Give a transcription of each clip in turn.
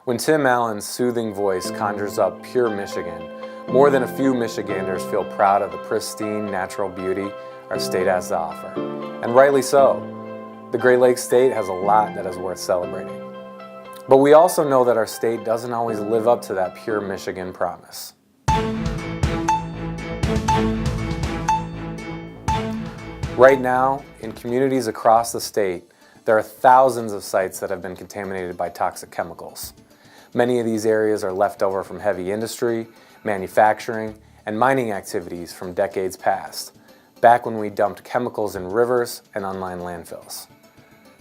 When Tim Allen's soothing voice conjures up pure Michigan, more than a few Michiganders feel proud of the pristine natural beauty our state has to offer. And rightly so. The Great Lakes State has a lot that is worth celebrating. But we also know that our state doesn't always live up to that pure Michigan promise. Right now, in communities across the state, there are thousands of sites that have been contaminated by toxic chemicals. Many of these areas are left over from heavy industry, manufacturing, and mining activities from decades past, back when we dumped chemicals in rivers and unlined landfills.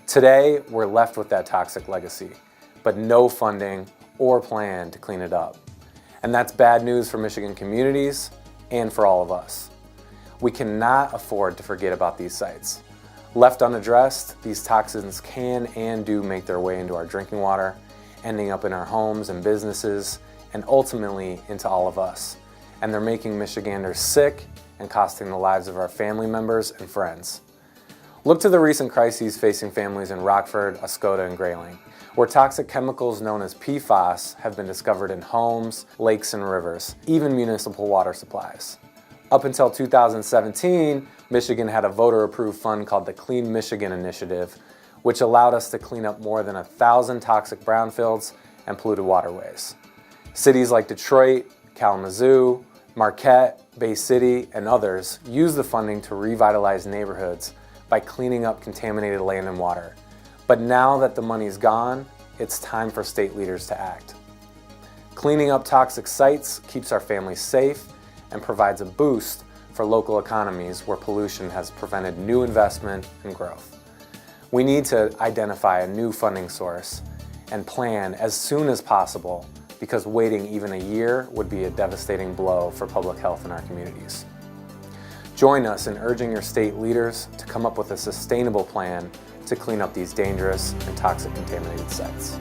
Today, we're left with that toxic legacy, but no funding or plan to clean it up. And that's bad news for Michigan communities and for all of us. We cannot afford to forget about these sites. Left unaddressed, these toxins can and do make their way into our drinking water, ending up in our homes and businesses, and ultimately into all of us. And they're making Michiganders sick and costing the lives of our family members and friends. Look to the recent crises facing families in Rockford, Oscoda, and Grayling, where toxic chemicals known as PFAS have been discovered in homes, lakes, and rivers, even municipal water supplies. Up until 2017, Michigan had a voter-approved fund called the Clean Michigan Initiative, which allowed us to clean up more than 1,000 toxic brownfields and polluted waterways. Cities like Detroit, Kalamazoo, Marquette, Bay City, and others use the funding to revitalize neighborhoods by cleaning up contaminated land and water. But now that the money's gone, it's time for state leaders to act. Cleaning up toxic sites keeps our families safe and provides a boost for local economies where pollution has prevented new investment and growth. We need to identify a new funding source and plan as soon as possible, because waiting even a year would be a devastating blow for public health in our communities. Join us in urging your state leaders to come up with a sustainable plan to clean up these dangerous and toxic contaminated sites.